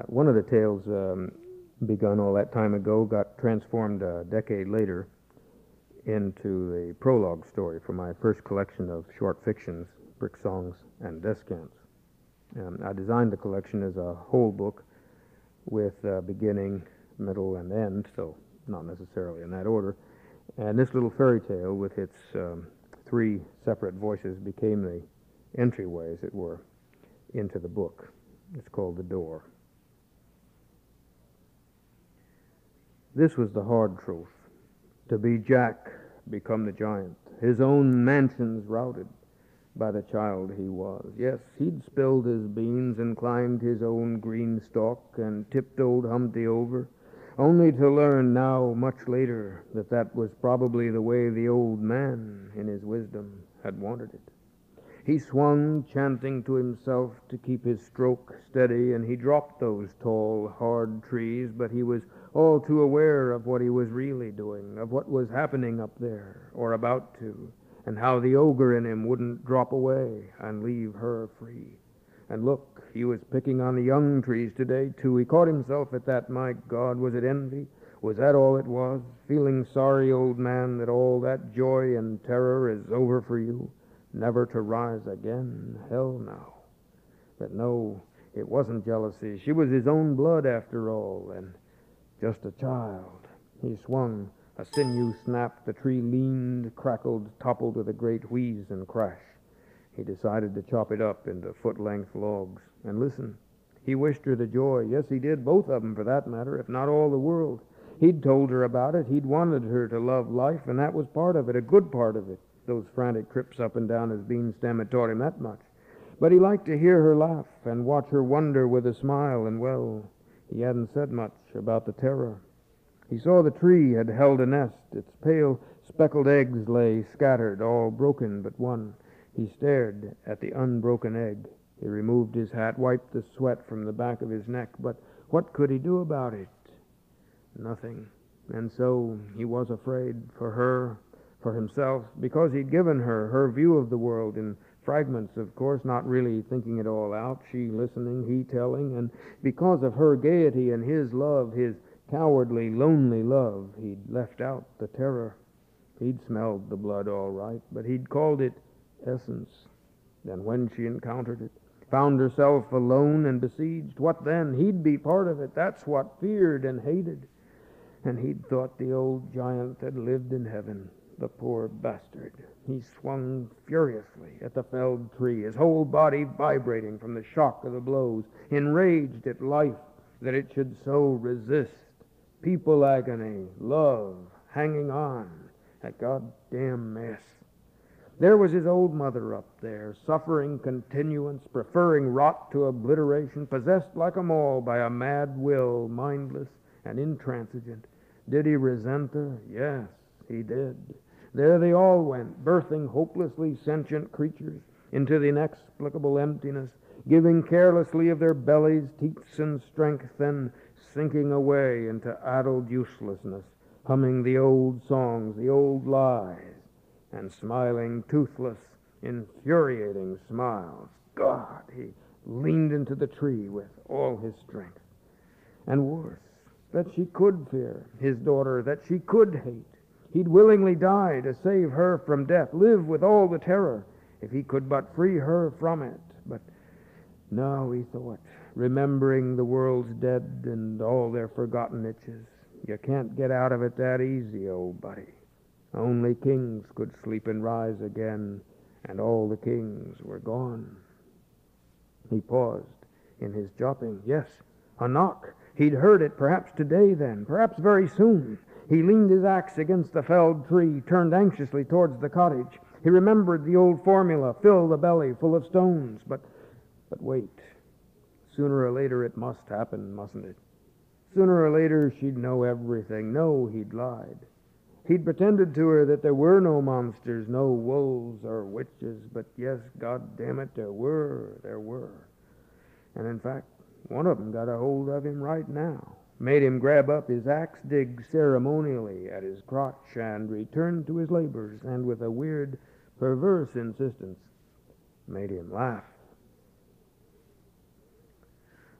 One of the tales, begun all that time ago, got transformed a decade later into a prologue story for my first collection of short fictions, Pricksongs and Descants. I designed the collection as a whole book with beginning, middle, and end, so not necessarily in that order. And this little fairy tale, with its three separate voices, became the entryway, as it were, into the book. It's called The Door. This was the hard truth. To be Jack, become the giant, his own mansions routed by the child he was. Yes, he'd spilled his beans and climbed his own green stalk and tipped old Humpty over, only to learn now, much later, that that was probably the way the old man, in his wisdom, had wanted it. He swung, chanting to himself to keep his stroke steady, and he dropped those tall, hard trees, but he was all too aware of what he was really doing, of what was happening up there, or about to, and how the ogre in him wouldn't drop away and leave her free. And look, he was picking on the young trees today, too. He caught himself at that. My God, was it envy? Was that all it was? Feeling sorry, old man, that all that joy and terror is over for you, never to rise again? Hell no. But no, it wasn't jealousy. She was his own blood after all, and just a child. He swung. A sinew snapped. The tree leaned, crackled, toppled with a great wheeze and crash. He decided to chop it up into foot-length logs. And listen, he wished her the joy. Yes, he did, both of them for that matter, if not all the world. He'd told her about it. He'd wanted her to love life, and that was part of it, a good part of it. Those frantic trips up and down his bean stem had taught him that much. But he liked to hear her laugh and watch her wonder with a smile, and, well, he hadn't said much about the terror. He saw the tree had held a nest. Its pale, speckled eggs lay scattered, all broken but one. He stared at the unbroken egg. He removed his hat, wiped the sweat from the back of his neck, but what could he do about it? Nothing. And so he was afraid, for her, for himself, because he'd given her her view of the world in fragments, of course, not really thinking it all out, she listening, he telling, and because of her gaiety and his love, his cowardly, lonely love, he'd left out the terror. He'd smelled the blood all right, but he'd called it essence. Then when she encountered it, found herself alone and besieged, what then? He'd be part of it. That's what feared and hated. And he'd thought the old giant had lived in heaven. The poor bastard. He swung furiously at the felled tree, his whole body vibrating from the shock of the blows, enraged at life that it should so resist. People agony, love, hanging on, a goddamn mess. There was his old mother up there, suffering continuance, preferring rot to obliteration, possessed like 'em all by a mad will, mindless and intransigent. Did he resent her? Yes, he did. There they all went, birthing hopelessly sentient creatures into the inexplicable emptiness, giving carelessly of their bellies, teats, and strength, then sinking away into addled uselessness, humming the old songs, the old lies, and smiling toothless, infuriating smiles. God, he leaned into the tree with all his strength. And worse, that she could fear, his daughter, that she could hate. He'd willingly die to save her from death, live with all the terror, if he could but free her from it. But no, he thought, remembering the world's dead and all their forgotten itches, you can't get out of it that easy, old buddy. Only kings could sleep and rise again, and all the kings were gone. He paused in his chopping. Yes, a knock. He'd heard it, perhaps today then, perhaps very soon. He leaned his axe against the felled tree, turned anxiously towards the cottage. He remembered the old formula, fill the belly full of stones. But wait. Sooner or later it must happen, mustn't it? Sooner or later she'd know everything. No, he'd lied. He'd pretended to her that there were no monsters, no wolves or witches, but yes, God damn it, there were. And in fact, one of them got a hold of him right now, made him grab up his axe, dig ceremonially at his crotch, and return to his labors, and with a weird, perverse insistence, made him laugh.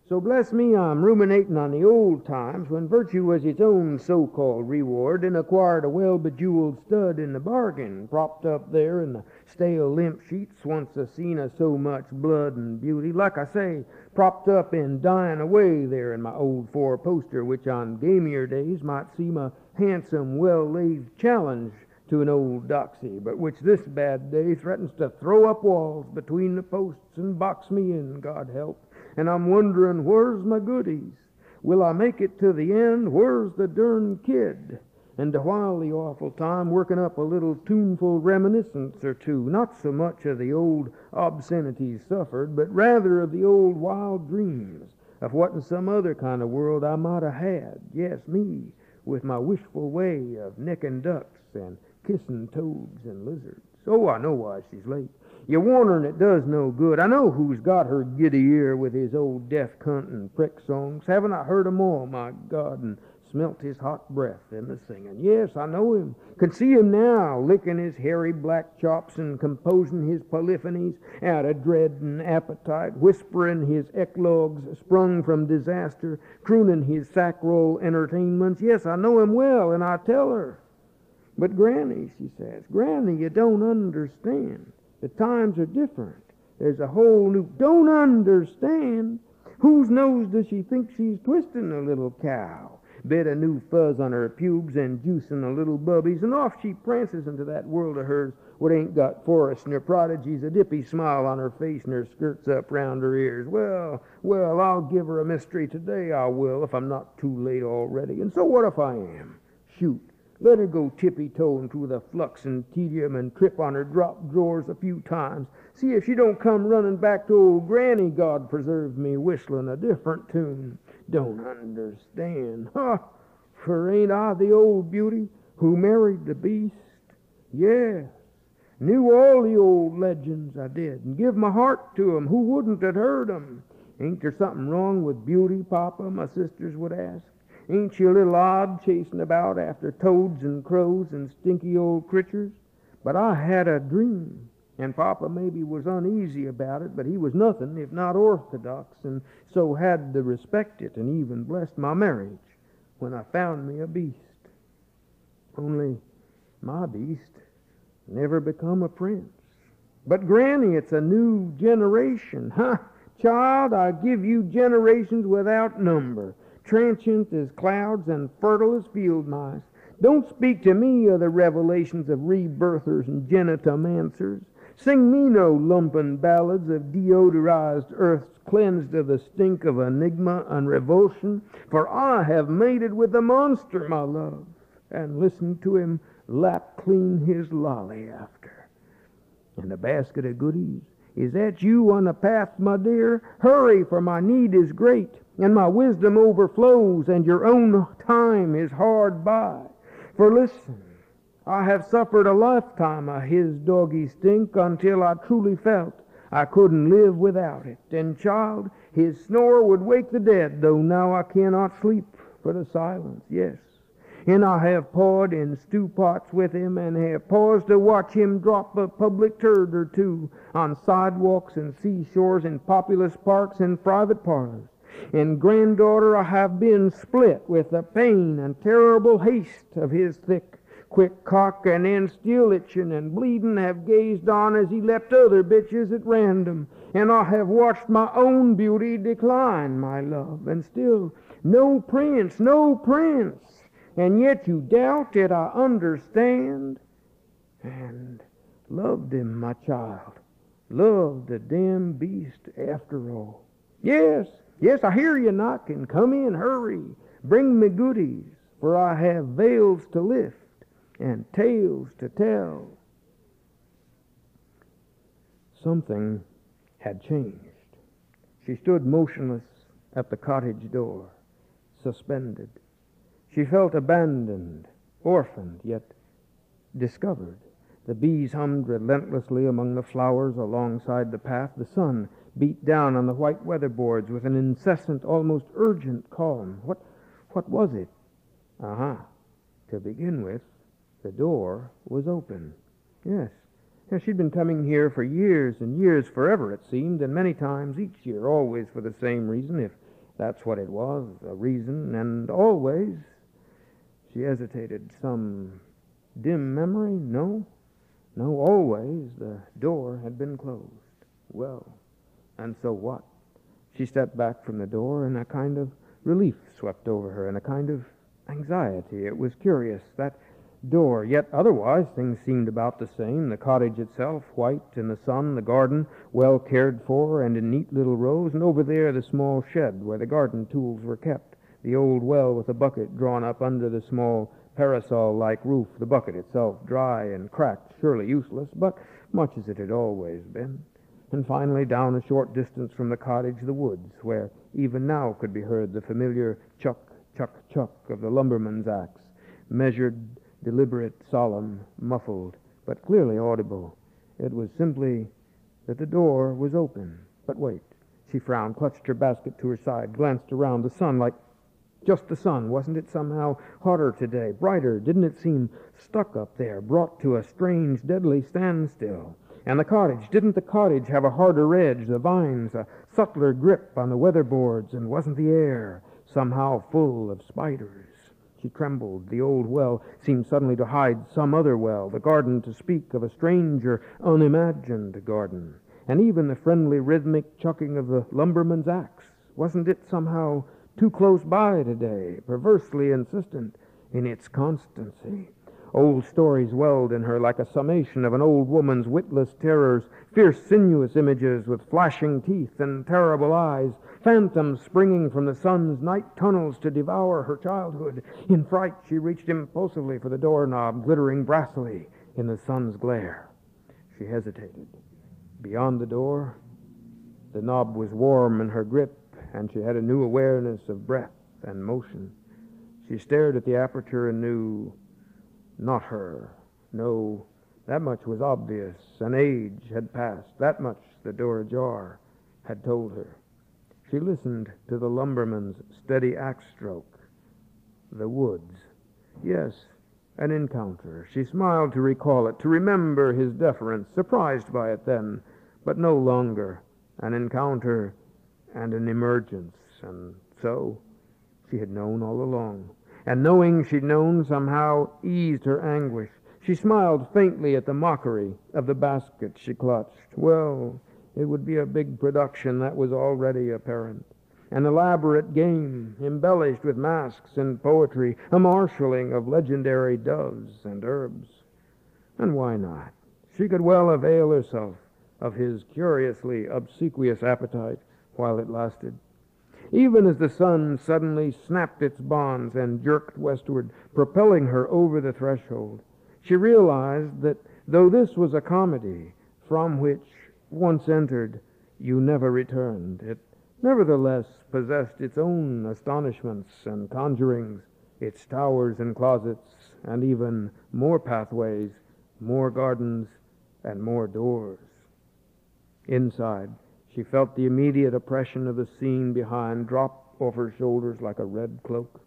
So bless me, I'm ruminating on the old times when virtue was its own so-called reward and acquired a well-bejeweled stud in the bargain, propped up there in the stale limp sheets once a scene of so much blood and beauty. Like I say, propped up and dying away there in my old four-poster, which on gamier days might seem a handsome, well-laid challenge to an old doxy, but which this bad day threatens to throw up walls between the posts and box me in, God help. And I'm wondering, where's my goodies? Will I make it to the end? Where's the darn kid? And to while the awful time, working up a little tuneful reminiscence or two, not so much of the old obscenities suffered, but rather of the old wild dreams of what in some other kind of world I might have had. Yes, me, with my wishful way of necking ducks and kissing toads and lizards. Oh, I know why she's late. You warn her and it does no good. I know who's got her giddy ear with his old deaf cunt and prick songs. Haven't I heard 'em all, my God, and smelt his hot breath in the singing? Yes, I know him. Can see him now, licking his hairy black chops and composing his polyphonies out of dread and appetite, whispering his eclogues sprung from disaster, crooning his sackroll entertainments. Yes, I know him well, and I tell her. But Granny, she says, Granny, you don't understand. The times are different. There's a whole new... Don't understand? Whose nose does she think she's twisting, a little cow? Bit of new fuzz on her pubes and juicing the little bubbies, and off she prances into that world of hers what ain't got forests nor prodigies, a dippy smile on her face and her skirts up round her ears. Well, I'll give her a mystery today, I will, if I'm not too late already. And so what if I am? Shoot. Let her go tippy-toeing through the flux and tedium and trip on her drop drawers a few times. See if she don't come running back to old Granny, God preserve me, whistling a different tune. Don't understand. Ha! For ain't I the old beauty who married the beast? Yes. Knew all the old legends, I did, and give my heart to 'em. Who wouldn't have heard 'em? Ain't there something wrong with beauty, Papa? My sisters would ask. Ain't she a little odd chasing about after toads and crows and stinky old creatures? But I had a dream, and Papa maybe was uneasy about it, but he was nothing if not orthodox, and so had to respect it and even blessed my marriage when I found me a beast. Only my beast never become a prince. But Granny, it's a new generation. Huh? Child, I give you generations without number, transient as clouds and fertile as field mice. Don't speak to me of the revelations of rebirthers and genitomancers. Sing me no lumpen ballads of deodorized earths cleansed of the stink of enigma and revulsion, for I have mated with the monster, my love, and listened to him lap clean his lolly after. And a basket of goodies. Is that you on the path, my dear? Hurry, for my need is great, and my wisdom overflows, and your own time is hard by. For listen, I have suffered a lifetime of his doggy stink until I truly felt I couldn't live without it. And child, his snore would wake the dead, though now I cannot sleep for the silence, yes. And I have pawed in stew pots with him, and have paused to watch him drop a public turd or two on sidewalks and seashores and populous parks and private parlors. And granddaughter, I have been split with the pain and terrible haste of his thick, quick cock, and then still itching and bleeding have gazed on as he leapt other bitches at random. And I have watched my own beauty decline, my love, and still no prince, no prince. And yet you doubt that I understand, and loved him, my child, loved the damn beast after all. Yes, I hear you knocking. Come in, hurry, bring me goodies, for I have veils to lift and tales to tell. Something had changed. She stood motionless at the cottage door, suspended. She felt abandoned, orphaned, yet discovered. The bees hummed relentlessly among the flowers alongside the path. The sun beat down on the white weatherboards with an incessant, almost urgent calm. What was it? To begin with, the door was open. Yes, she'd been coming here for years and years, forever it seemed, and many times each year, always for the same reason. That's what it was, a reason, and always. She hesitated. Some dim memory? No. No, always the door had been closed. Well, and so what? She stepped back from the door, and a kind of relief swept over her, and a kind of anxiety. It was curious, that door, yet otherwise things seemed about the same. The cottage itself, white in the sun, the garden, well cared for and in neat little rows, and over there the small shed where the garden tools were kept, the old well with a bucket drawn up under the small parasol-like roof, the bucket itself dry and cracked, surely useless, but much as it had always been. And finally, down a short distance from the cottage, the woods, where even now could be heard the familiar chuck, chuck, chuck of the lumberman's axe, measured, deliberate, solemn, muffled, but clearly audible. It was simply that the door was open. But wait. She frowned, clutched her basket to her side, glanced around. The sun, like just the sun. Wasn't it somehow hotter today, brighter? Didn't it seem stuck up there, brought to a strange, deadly standstill? And the cottage, didn't the cottage have a harder edge, the vines, a subtler grip on the weatherboards, and wasn't the air somehow full of spiders? She trembled. The old well seemed suddenly to hide some other well, the garden to speak of a stranger, unimagined garden. And even the friendly, rhythmic chucking of the lumberman's axe, wasn't it somehow too close by today, perversely insistent in its constancy? Old stories welled in her like a summation of an old woman's witless terrors, fierce, sinuous images with flashing teeth and terrible eyes, phantoms springing from the sun's night tunnels to devour her childhood. In fright, she reached impulsively for the doorknob, glittering brassily in the sun's glare. She hesitated. Beyond the door, the knob was warm in her grip, and she had a new awareness of breath and motion. She stared at the aperture and knew, not her. No, that much was obvious. An age had passed. That much the door ajar had told her. She listened to the lumberman's steady axe stroke. The woods. Yes, an encounter. She smiled to recall it, to remember his deference, surprised by it then, but no longer. An encounter and an emergence. And so she had known all along. And knowing she'd known somehow eased her anguish. She smiled faintly at the mockery of the basket she clutched. Well, it would be a big production, that was already apparent. An elaborate game, embellished with masks and poetry, a marshalling of legendary doves and herbs. And why not? She could well avail herself of his curiously obsequious appetite while it lasted. Even as the sun suddenly snapped its bonds and jerked westward, propelling her over the threshold, she realized that though this was a comedy from which, once entered, you never returned, it nevertheless possessed its own astonishments and conjurings, its towers and closets, and even more pathways, more gardens, and more doors. Inside, she felt the immediate oppression of the scene behind drop off her shoulders like a red cloak.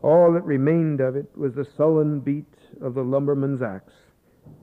All that remained of it was the sullen beat of the lumberman's axe,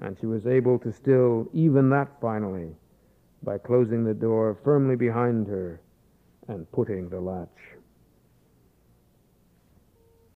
and she was able to still even that finally by closing the door firmly behind her and putting the latch.